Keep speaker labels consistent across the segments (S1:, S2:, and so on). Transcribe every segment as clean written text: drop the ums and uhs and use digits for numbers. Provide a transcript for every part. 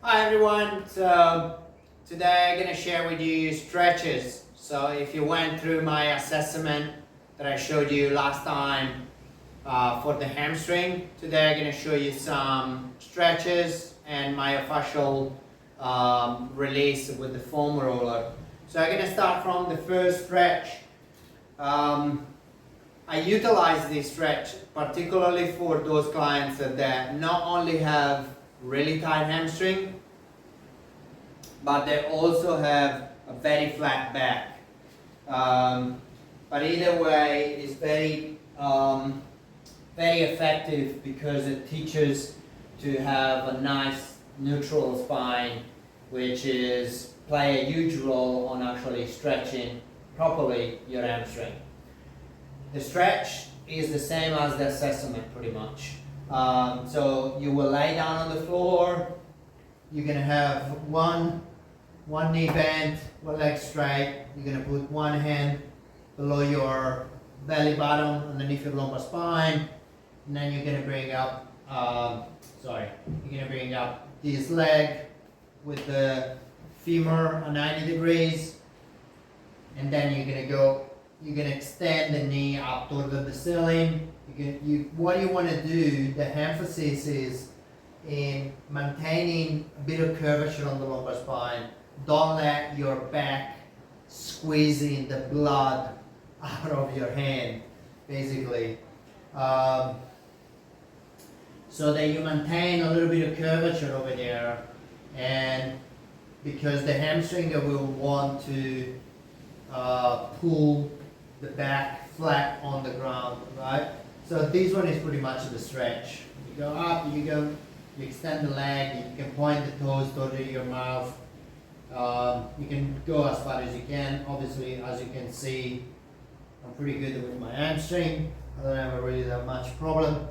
S1: Hi everyone, so today I'm going to share with you stretches. So if you went through my assessment that I showed you last time for the hamstring, today I'm going to show you some stretches and myofascial release with the foam roller. So I'm going to start from the first stretch. I utilize this stretch particularly for those clients that not only have really tight hamstring, but they also have a very flat back. But either way, it's very effective because it teaches to have a nice neutral spine, which is play a huge role on actually stretching properly your hamstring. The stretch is the same as the assessment pretty much. So you will lay down on the floor. You're gonna have one knee bent, one leg straight. You're gonna put one hand below your belly button underneath your lumbar spine, and then you're gonna bring up. You're gonna bring up this leg with the femur at 90 degrees, and then you're gonna extend the knee up toward the ceiling. What you want to do, the emphasis is in maintaining a bit of curvature on the lumbar spine. Don't let your back squeezing the blood out of your hand, basically. So that you maintain a little bit of curvature over there, and because the hamstring will want to pull the back flat on the ground, right? So this one is pretty much the stretch. You go up, you extend the leg, you can point the toes toward your mouth. You can go as far as you can. Obviously, as you can see, I'm pretty good with my hamstring. I don't have really that much problem.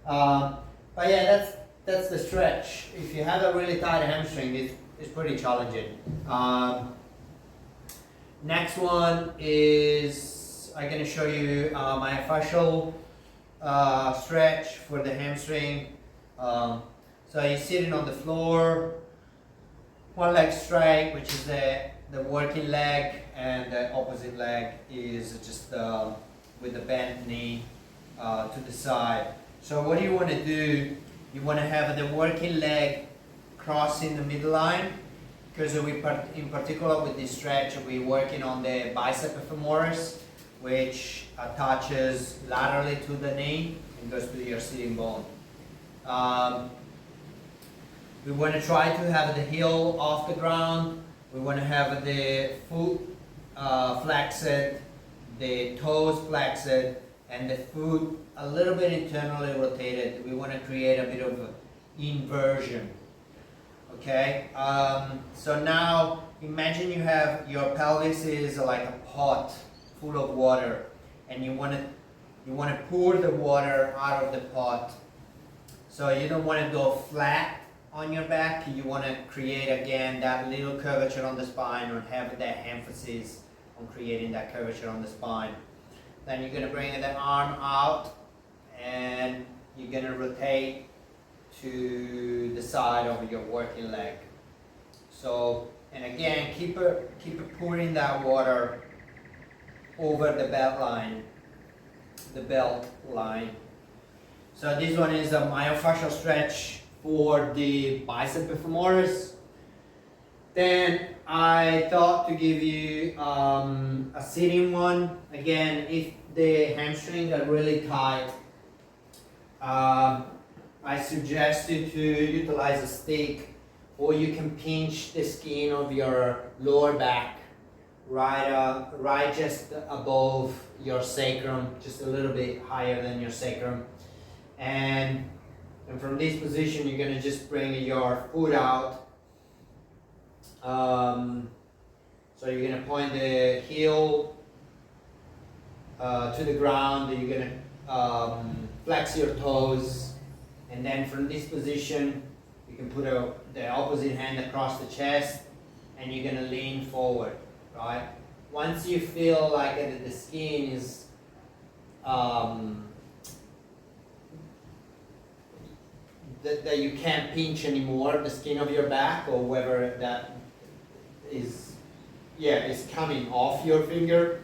S1: But yeah, that's the stretch. If you have a really tight hamstring, it's pretty challenging. Next one is I'm going to show you my fascial stretch for the hamstring. So you're sitting on the floor, one leg straight, which is the working leg, and the opposite leg is just with the bent knee to the side. So what you want to do, you want to have the working leg crossing the midline, because in particular with this stretch, we're working on the bicep femoris, which attaches laterally to the knee and goes to your sitting bone. We want to try to have the heel off the ground. We want to have the foot flexed, the toes flexed, and the foot a little bit internally rotated. We want to create a bit of an inversion. Okay, so now imagine you have your pelvis is like a pot full of water, and you want to pour the water out of the pot. So you don't want to go flat on your back. You want to create again that little curvature on the spine, or have that emphasis on creating that curvature on the spine. Then you're going to bring the arm out, and you're going to rotate to the side of your working leg. So, and again, keep pouring that water over the belt line. So this one is a myofascial stretch for the bicep femoris. Then I thought to give you a sitting one. Again, if the hamstrings are really tight, I suggest you to utilize a stick, or you can pinch the skin of your lower back, right just above your sacrum, just a little bit higher than your sacrum. And from this position, you're going to just bring your foot out. So you're going to point the heel to the ground. You're going to flex your toes. And then from this position, you can put the opposite hand across the chest, and you're going to lean forward, right? Once you feel like the skin is that you can't pinch anymore the skin of your back, or whether that is, is coming off your finger,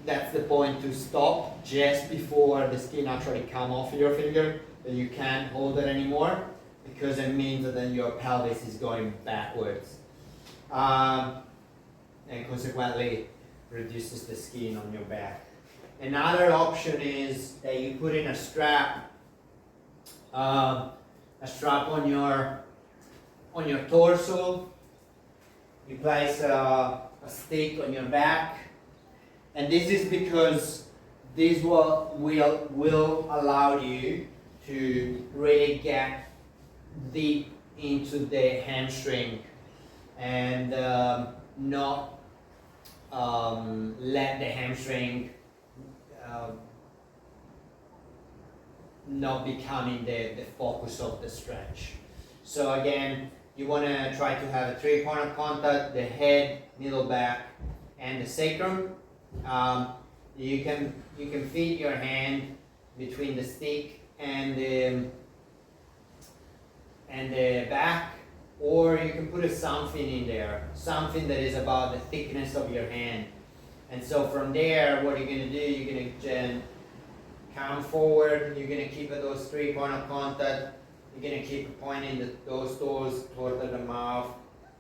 S1: that's the point to stop just before the skin actually come off your finger, that you can't hold it anymore, because it means that then your pelvis is going backwards, and consequently reduces the skin on your back. Another option is that you put in a strap on your torso. You place a stick on your back, and this is because this will allow you to really get deep into the hamstring and not let the hamstring not becoming the focus of the stretch. So again, you want to try to have a 3-point of contact: the head, middle back, and the sacrum. You can fit your hand between the stick and the back, or you can put something in there, something that is about the thickness of your hand. And so from there, what you're going to do, you're going to come forward, you're going to keep those 3-point of contact, you're going to keep pointing those toes toward the mouth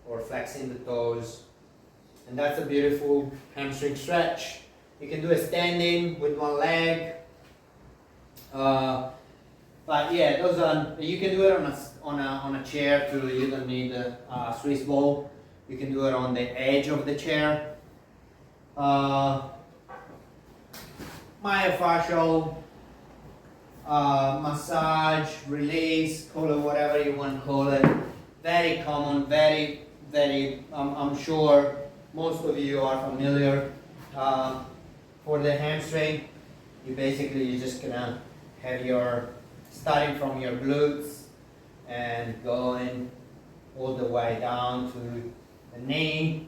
S1: or flexing the toes. And that's a beautiful hamstring stretch. You can do a standing with one leg. But yeah, those are, you can do it on a chair too. You don't need a Swiss ball. You can do it on the edge of the chair. Myofascial massage, release, call it whatever you want to call it. Very common, very, I'm sure most of you are familiar. For the hamstring, you're just gonna have starting from your glutes and going all the way down to the knee.